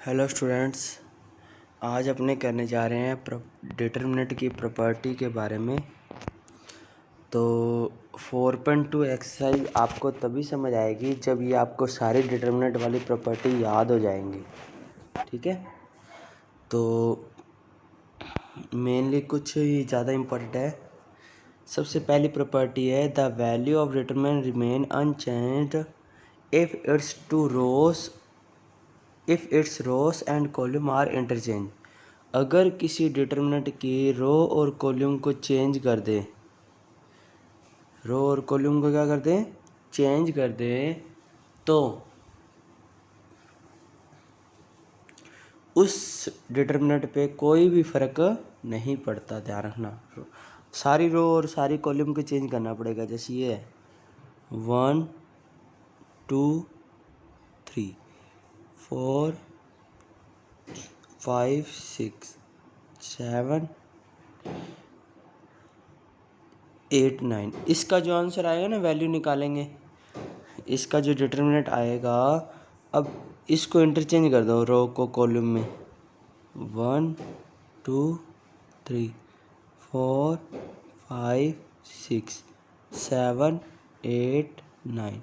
Hello students, आज अपने करने जा रहे हैं डिटरमिनेंट की प्रॉपर्टी के बारे में। तो 4.2 एक्सरसाइज आपको तभी समझ आएगी जब ये आपको सारी डिटरमिनेंट वाली प्रॉपर्टी याद हो जाएंगी। ठीक है, तो मेनली कुछ ही ज़्यादा इम्पोर्टेंट है। सबसे पहली प्रॉपर्टी है the value of determinant remain unchanged if its rows and column are interchange. अगर किसी डिटरमिनेंट की रो और कॉलम को चेंज कर दे, रो और कॉलम को क्या कर दे, चेंज कर दे, तो उस डिटरमिनेंट पे कोई भी फर्क नहीं पड़ता। ध्यान रखना, सारी रो और सारी कॉलम को चेंज करना पड़ेगा। जैसे ये है 1 2 3 4 5 6 7 8 9। इसका जो आंसर आएगा ना, वैल्यू निकालेंगे, इसका जो डिटरमिनेंट आएगा, अब इसको इंटरचेंज कर दो रो को कॉलम में। 1 2 3 4 5 6 7 8 9।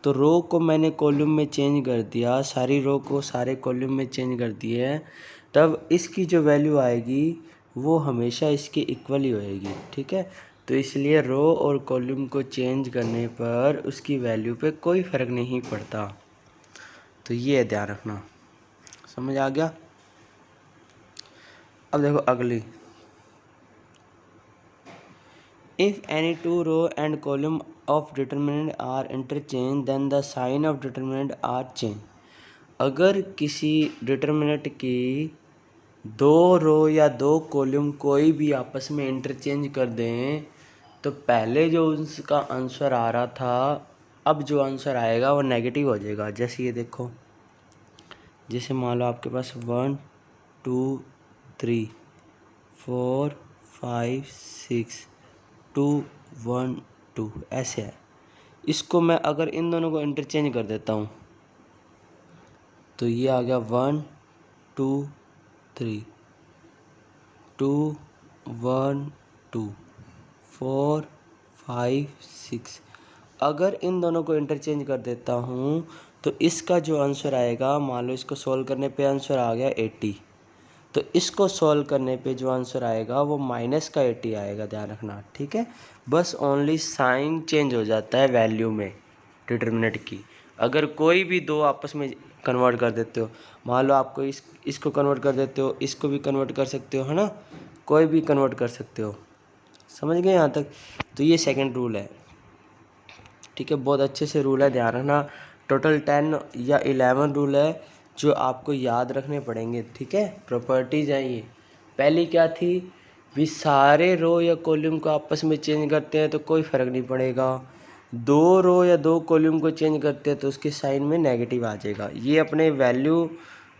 तो रो को मैंने कॉलम में चेंज कर दिया, सारी रो को सारे कॉलम में चेंज कर दिए, तब इसकी जो वैल्यू आएगी वो हमेशा इसके इक्वल ही होएगी। ठीक है, तो इसलिए रो और कॉलम को चेंज करने पर उसकी वैल्यू पे कोई फ़र्क नहीं पड़ता। तो ये ध्यान रखना, समझ आ गया। अब देखो अगली, if any two row and column of determinant are interchange then the sign of determinant are change. अगर किसी डिटरमिनेंट की दो रो या दो कॉलम कोई भी आपस में इंटरचेंज कर दें, तो पहले जो उसका आंसर आ रहा था, अब जो आंसर आएगा वो नेगेटिव हो जाएगा। जैसे ये देखो, जैसे मान लो आपके पास 1 2 3 4 5 6 2 1 2 ऐसे है। इसको मैं अगर इन दोनों को इंटरचेंज कर देता हूँ, तो ये आ गया 1 2 3 2 1 2 4 5 6। अगर इन दोनों को इंटरचेंज कर देता हूँ तो इसका जो आंसर आएगा, मान लो इसको सॉल्व करने पे आंसर आ गया 80, तो इसको सॉल्व करने पे जो आंसर आएगा वो माइनस का 80 आएगा। ध्यान रखना, ठीक है। बस ओनली साइन चेंज हो जाता है वैल्यू में डिटरमिनेंट की। अगर कोई भी दो आपस में कन्वर्ट कर देते हो, मान लो आपको इसको कन्वर्ट कर देते हो, इसको भी कन्वर्ट कर सकते हो, है ना, कोई भी कन्वर्ट कर सकते हो। समझ गए यहाँ तक? तो ये सेकंड रूल है। ठीक है, बहुत अच्छे से रूल है, ध्यान रखना। टोटल 10 या 11 रूल है जो आपको याद रखने पड़ेंगे। ठीक है, प्रॉपर्टीज हैं ये। पहली क्या थी, भी सारे रो या कॉलम को आपस में चेंज करते हैं तो कोई फ़र्क नहीं पड़ेगा। दो रो या दो कॉलम को चेंज करते हैं तो उसके साइन में नेगेटिव आ जाएगा। ये अपने वैल्यू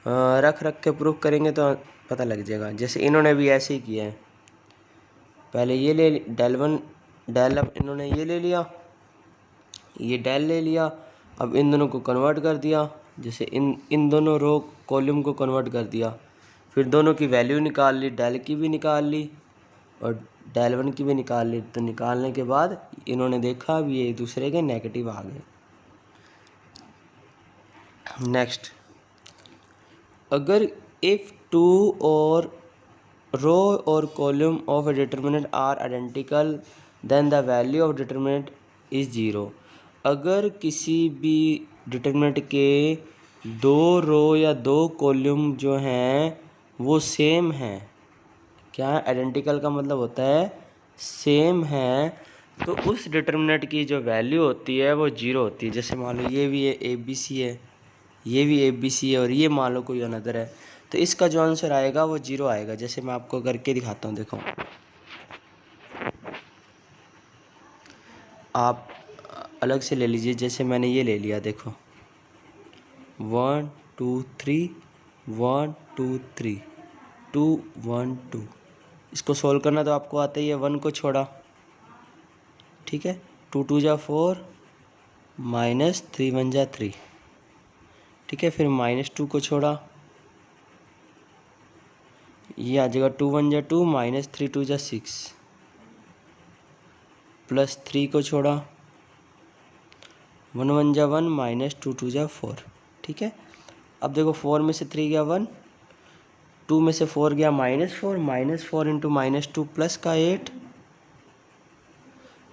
रख के प्रूफ करेंगे तो पता लग जाएगा। जैसे इन्होंने भी ऐसे ही किया है, पहले ये ले डेल वन डेल, अब इन्होंने ये ले लिया, ये डेल ले लिया, अब इन दोनों को कन्वर्ट कर दिया। जैसे इन दोनों रो कॉलम को कन्वर्ट कर दिया, फिर दोनों की वैल्यू निकाल ली, डेल की भी निकाल ली और डेल वन की भी निकाल ली। तो निकालने के बाद इन्होंने देखा अब ये एक दूसरे के नेगेटिव आ गए। नेक्स्ट, अगर इफ़ टू और रो और column of a determinant are identical then the value of determinant is zero. अगर किसी भी डिटरमिनेंट के दो रो या दो कॉलम जो हैं वो सेम हैं, क्या है, आइडेंटिकल का मतलब होता है सेम है, तो उस डिटरमिनेंट की जो वैल्यू होती है वो जीरो होती है। जैसे मान लो ये भी है ए बी सी है, ये भी ए बी सी है, और ये मान लो कोई अनदर है, तो इसका जो आंसर आएगा वो जीरो आएगा। जैसे मैं आपको करके दिखाता हूँ, देखो आप अलग से ले लीजिए। जैसे मैंने ये ले लिया, देखो 1 2 3 1 2 3 2 1 2। इसको सोल्व करना तो आपको आता ही है, 1 को छोड़ा, ठीक है, 2 2 जा 4 माइनस 3 1 जा 3, ठीक है, फिर -2 को छोड़ा, ये आ जाएगा 2 1 जा 2 माइनस 3 2 जा 6 प्लस 3 को छोड़ा 1 1 जा 1 माइनस 2 2 जा 4। ठीक है, अब देखो 4 में से 3 गया 1, 2 में से 4 गया -4 इंटू -2 प्लस का 8,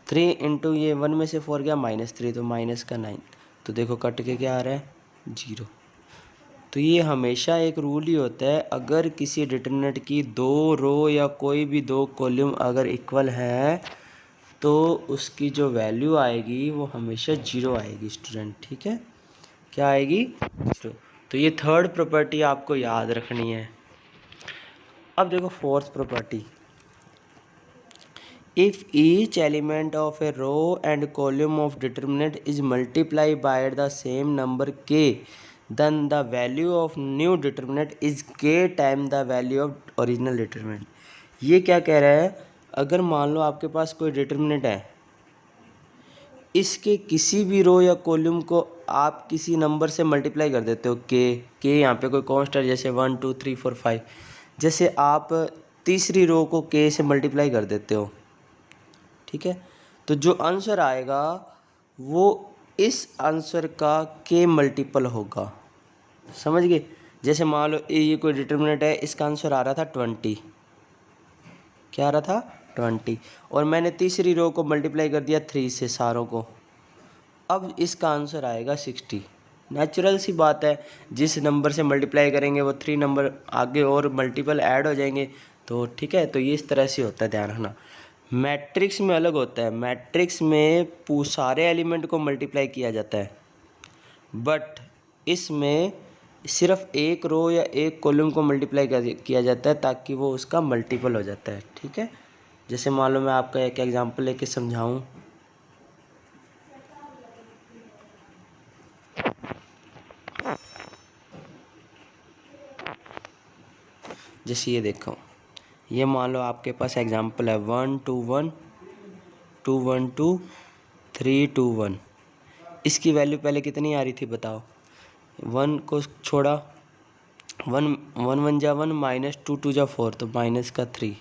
3 इंटू ये 1 में से 4 गया -3 तो माइनस का 9। तो देखो कट के क्या आ रहा है 0। तो ये हमेशा एक रूल ही होता है, अगर किसी डिटरमिनेंट की 2 रो या कोई भी 2 कॉलम अगर इक्वल है तो उसकी जो वैल्यू आएगी वो हमेशा 0 आएगी स्टूडेंट। ठीक है, क्या आएगी 0। तो ये थर्ड प्रॉपर्टी आपको याद रखनी है। अब देखो fourth property, if each element of a row and column of determinant is multiplied by the same number k, then the value of new determinant is k times the value of original determinant। ये क्या कह रहा है, अगर मान लो आपके पास कोई determinant है, इसके किसी भी रो या कॉलम को आप किसी नंबर से मल्टीप्लाई कर देते हो, के यहाँ पे कोई कांस्टेंट जैसे 1 2 3 4 5, जैसे आप तीसरी रो को के से मल्टीप्लाई कर देते हो। ठीक है, तो जो आंसर आएगा वो इस आंसर का के मल्टीपल होगा। समझ गए, जैसे मान लो ये कोई डिटरमिनेंट है, इसका आंसर आ रहा था 20, क्या आ रहा था 20, और मैंने तीसरी रो को मल्टीप्लाई कर दिया 3 से सारों को, अब इसका आंसर आएगा 60। नेचुरल सी बात है, जिस नंबर से मल्टीप्लाई करेंगे वो 3 नंबर आगे और मल्टीपल ऐड हो जाएंगे। तो ठीक है, तो ये इस तरह से होता है, ध्यान रखना। मैट्रिक्स में अलग होता है, मैट्रिक्स में सारे एलिमेंट को मल्टीप्लाई किया जाता है, बट इसमें सिर्फ एक रो या एक कॉलम को मल्टीप्लाई किया जाता है ताकि वो उसका मल्टीपल हो जाता है। ठीक है, जैसे मान लो मैं आपका एक एग्जांपल लेके समझाऊं, जैसे ये देखो, ये मान लो आपके पास एग्जांपल है 1 2 1 2 1 2 3 2 1। इसकी वैल्यू पहले कितनी आ रही थी बताओ, 1 को छोड़ा 1 1 1 जा 1 माइनस 2 2 जा 4 तो माइनस का 3,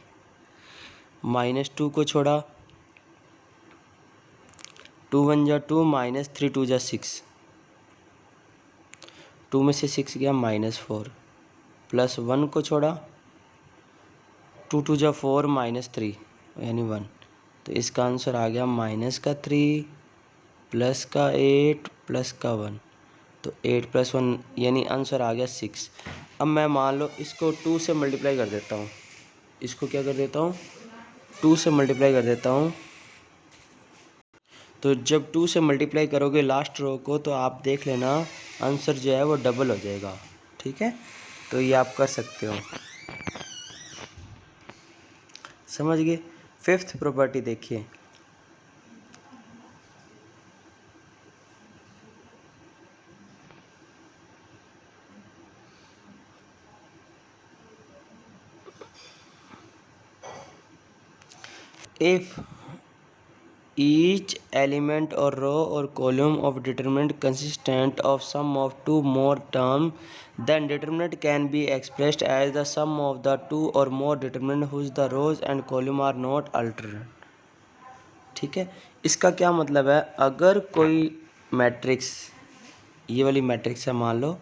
-2 को छोड़ा 2 1 जा 2 माइनस 3 2 जा 6, 2 में से 6 गया -4, प्लस 1 को छोड़ा 2 2 जा 4 -3 यानी 1। तो इसका आंसर आ गया -3 प्लस का 8 प्लस का 1, तो 8 + 1 यानी आंसर आ गया 6। अब मैं मान लो इसको 2 से मल्टीप्लाई कर देता हूँ, इसको क्या कर देता हूँ 2 से मल्टीप्लाई कर देता हूँ। तो जब 2 से मल्टीप्लाई करोगे लास्ट रो को तो आप देख लेना आंसर जो है वो डबल हो जाएगा। ठीक है, तो ये आप कर सकते हो। समझ गए। फिफ्थ प्रॉपर्टी देखिए, if each element or row or column of determinant consistent of sum of two more terms, then determinant can be expressed as the sum of the two or more determinant whose the rows and column are not alternate। ठीक है, इसका क्या मतलब है, अगर कोई matrix, ये वाली मैट्रिक्स है मान लो,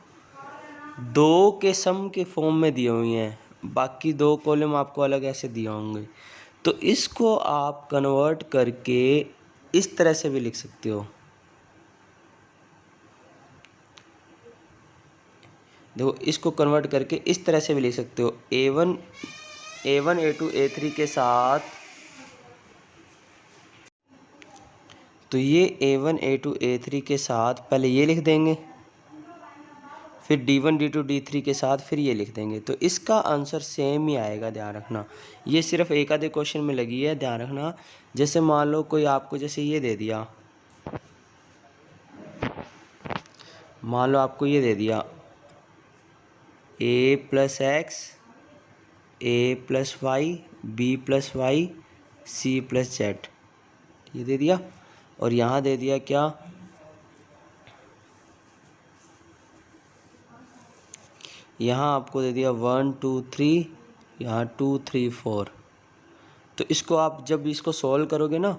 2 के सम के फॉर्म में दिए हुए हैं, बाकी 2 कॉलम आपको अलग ऐसे दिए होंगे, तो इसको आप कन्वर्ट करके इस तरह से भी लिख सकते हो। देखो, इसको कन्वर्ट करके इस तरह से भी लिख सकते हो, A1 A2 A3 के साथ, तो ये A1 A2 A3 के साथ पहले ये लिख देंगे, फिर D1 D2 D3 के साथ फिर ये लिख देंगे, तो इसका आंसर सेम ही आएगा। ध्यान रखना, ये सिर्फ एक आधे क्वेश्चन में लगी है, ध्यान रखना। जैसे मान लो कोई आपको जैसे ये दे दिया, मान लो आपको ये दे दिया A + X A + Y B + Y C + Z, ये दे दिया, और यहाँ दे दिया क्या, यहाँ आपको दे दिया 1 2 3 यहाँ 2 3 4। तो इसको आप जब इसको सॉल्व करोगे ना,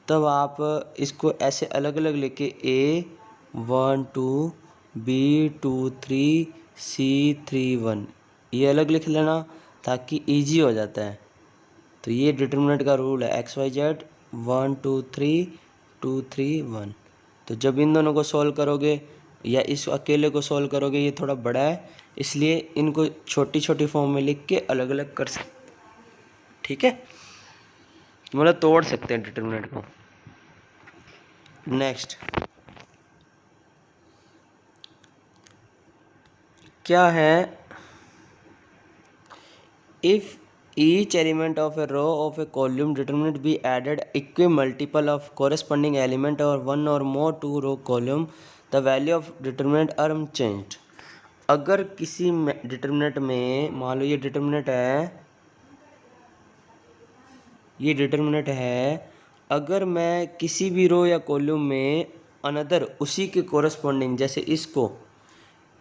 तब आप इसको ऐसे अलग अलग लेके A1 2 B2 3 C3 1 ये अलग लिख लेना ताकि इजी हो जाता है। तो ये डिटरमिनेंट का रूल है XYZ 1 2 3 2 3 1। तो जब इन दोनों को सॉल्व करोगे या इस अकेले को सॉल्व करोगे, ये थोड़ा बड़ा है इसलिए इनको छोटी छोटी फॉर्म में लिख के अलग अलग कर सकते, ठीक है, मतलब तोड़ सकते हैं डिटरमिनेंट को। नेक्स्ट क्या है, if each element of a row of a column determinant be added equi multiple of corresponding element or one or more two row column, the value of determinant are unchanged। अगर किसी determinant में, मान लो ये determinant है, अगर मैं किसी भी रो या कॉलम में अनदर उसी के कोरस्पॉन्डिंग, जैसे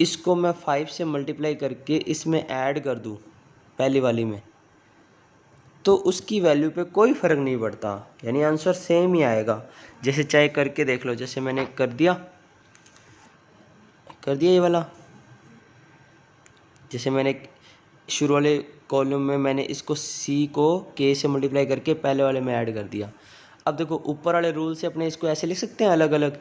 इसको मैं 5 से मल्टीप्लाई करके इसमें ऐड कर दूं पहली वाली में, तो उसकी वैल्यू पे कोई फ़र्क नहीं पड़ता, यानी आंसर सेम ही आएगा। जैसे चाहे करके देख लो, जैसे मैंने कर दिया ये वाला, जैसे मैंने शुरू वाले कॉलम में मैंने इसको C को K से मल्टीप्लाई करके पहले वाले में ऐड कर दिया। अब देखो ऊपर वाले रूल से अपने इसको ऐसे लिख सकते हैं अलग अलग,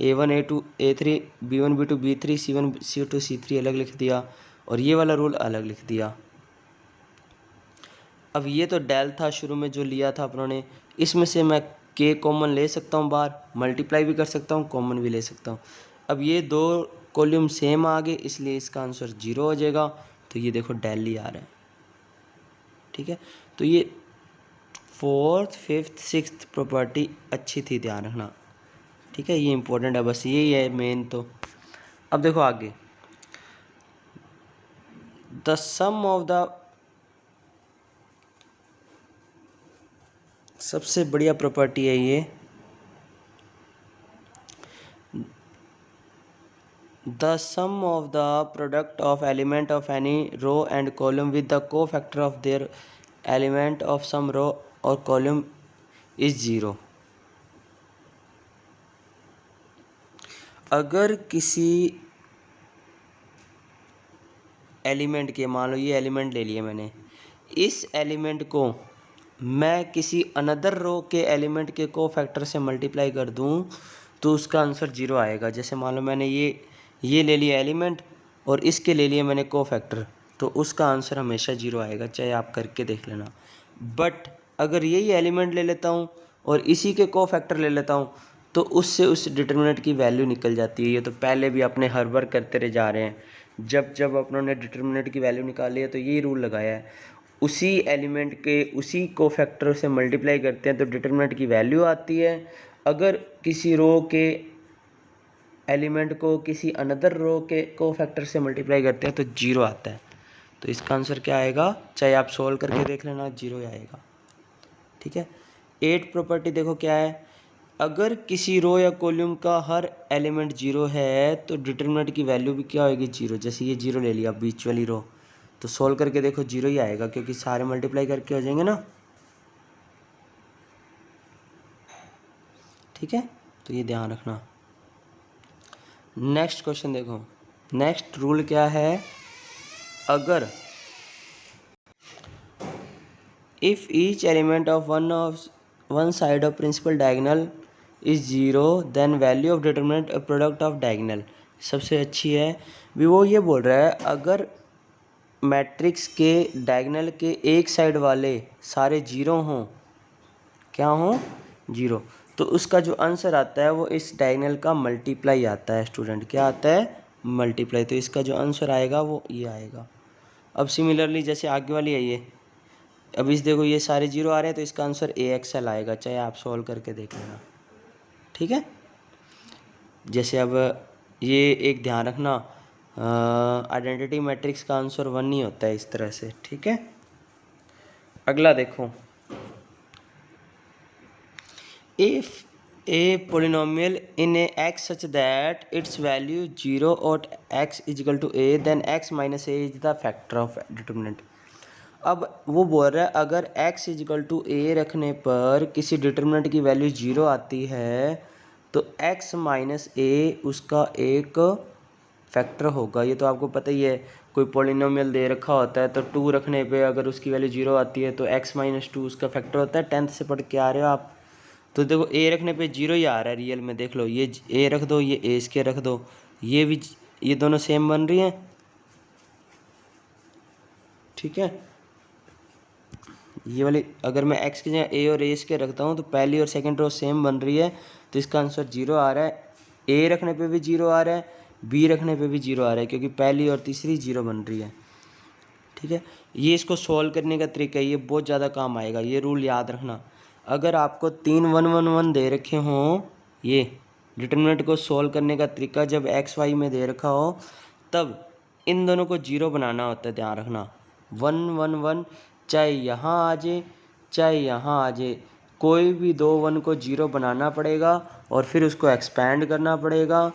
A1 A2 A3 B1 B2 B3 C1 C2 C3 अलग लिख दिया, और ये वाला रूल अलग लिख दिया। अब ये तो डेल था शुरू में जो लिया था अपनों ने, इसमें से मैं K कॉमन ले सकता हूँ बाहर, मल्टीप्लाई भी कर सकता हूँ, कॉमन भी ले सकता हूँ। अब ये दो कॉलम सेम आ गए इसलिए इसका आंसर 0 हो जाएगा। तो ये देखो डेल ही आ रहा है, ठीक है। तो ये 4th 5th 6th प्रॉपर्टी अच्छी थी, ध्यान रखना, ठीक है, ये इंपॉर्टेंट है, बस यही है मेन। तो अब देखो आगे, द सम ऑफ द, सबसे बढ़िया प्रॉपर्टी है ये, the sum of the product of element of any row and column with the cofactor of their element of some row और कॉलम इज 0। अगर किसी एलिमेंट के, मान लो ये एलिमेंट ले लिया मैंने, इस एलिमेंट को मैं किसी अनदर रो के एलिमेंट के कोफैक्टर से मल्टीप्लाई कर दूं तो उसका आंसर 0 आएगा। जैसे मान लो मैंने ये ले लिया एलिमेंट और इसके ले लिया मैंने कोफैक्टर, तो उसका आंसर हमेशा 0 आएगा, चाहे आप करके देख लेना। बट अगर यही एलिमेंट ले लेता हूँ और इसी के कोफैक्टर ले लेता हूँ तो उससे उस डिटरमिनेंट की वैल्यू निकल जाती है। ये तो पहले भी अपने हर बार करते रहे जा रहे हैं, जब अपनों ने डिटरमिनेंट की वैल्यू निकाली है तो यही रूल लगाया है, उसी एलिमेंट के उसी कोफैक्टर से मल्टीप्लाई करते हैं तो डिटरमिनेंट की वैल्यू आती है। अगर किसी रो के एलिमेंट को किसी अनदर रो के कोफैक्टर से मल्टीप्लाई करते हैं तो 0 आता है। तो इसका आंसर क्या आएगा, चाहे आप सोल्व करके देख लेना, 0 ही आएगा, ठीक है। 8 प्रॉपर्टी देखो क्या है, अगर किसी रो या कॉलम का हर एलिमेंट 0 है तो डिटरमिनेंट की वैल्यू भी क्या होगी, 0। जैसे ये 0 ले लिया बीच वाली रो, तो सोल्व करके देखो 0 ही आएगा क्योंकि सारे मल्टीप्लाई करके हो जाएंगे ना, ठीक है। तो ये ध्यान रखना। नेक्स्ट क्वेश्चन देखो, नेक्स्ट रूल क्या है, अगर if each element of one side of principal diagonal is 0 then value of determinant a product of diagonal. सबसे अच्छी है भी, वो ये बोल रहा है अगर मैट्रिक्स के डायगोनल के एक साइड वाले सारे 0 हों, क्या हों, 0, तो उसका जो आंसर आता है वो इस डायगोनल का मल्टीप्लाई आता है। स्टूडेंट क्या आता है, मल्टीप्लाई। तो इसका जो आंसर आएगा वो ये आएगा। अब सिमिलरली जैसे आगे वाली है ये, अब इस देखो ये सारे 0 आ रहे हैं तो इसका आंसर AXL आएगा, चाहे आप सॉल्व करके देख लेना, ठीक है। जैसे अब ये एक ध्यान रखना, आइडेंटिटी मैट्रिक्स का आंसर 1 नहीं होता है इस तरह से, ठीक है। अगला देखो, if a polynomial in a x such that its value 0 और x equal to a, then x minus a is the factor of determinant. अब वो बोल रहा है अगर x इजिकल टू ए रखने पर किसी डिटर्मिनेंट की वैल्यू 0 आती है तो x माइनस ए उसका एक फैक्टर होगा। ये तो आपको पता ही है, कोई पॉलिनोमियल दे रखा होता है तो 2 रखने पे अगर उसकी वैल्यू 0 आती है तो x माइनस 2 उसका फैक्टर होता है। 10th से पढ़ के आ रहे हो आप। तो देखो a रखने पे 0 ही आ रहा है रियल में, देख लो ये a रख दो, ये a स्क्वायर रख दो, ये भी ये दोनों सेम बन रही हैं, ठीक है। ये वाली अगर मैं x की जगह a और a स्क्वायर रखता हूँ तो पहली और सेकंड रो सेम बन रही है, तो इसका आंसर 0 आ रहा है। a रखने पे भी 0 आ रहा है, b रखने पे भी 0 आ रहा है, क्योंकि पहली और तीसरी 0 बन रही है, ठीक है। ये इसको सॉल्व करने का तरीका है, ये बहुत ज़्यादा काम आएगा, ये रूल याद रखना। अगर आपको 3 1 1 1 दे रखे हों, ये डिटरमिनेंट को सॉल्व करने का तरीका जब एक्स वाई में दे रखा हो तब इन दोनों को 0 बनाना होता है, ध्यान रखना। 1 1 1 चाहे यहाँ आ जाए चाहे यहाँ आ जाए, कोई भी दो 1 को 0 बनाना पड़ेगा और फिर उसको एक्सपेंड करना पड़ेगा,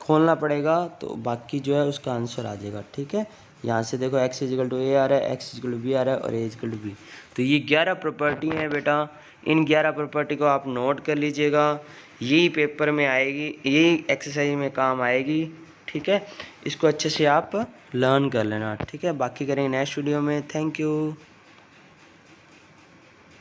खोलना पड़ेगा, तो बाकी जो है उसका आंसर आ जाएगा, ठीक है। यहाँ से देखो x इजिकल टू ए आ रहा है, x इजिकल टू बी आ रहा है और a इजिकल टू बी। तो ये 11 प्रॉपर्टी हैं बेटा, इन 11 प्रॉपर्टी को आप नोट कर लीजिएगा, यही पेपर में आएगी, यही एक्सरसाइज में काम आएगी, ठीक है। इसको अच्छे से आप लर्न कर लेना, ठीक है। बाकी करेंगे नेक्स्ट वीडियो में। Thank you.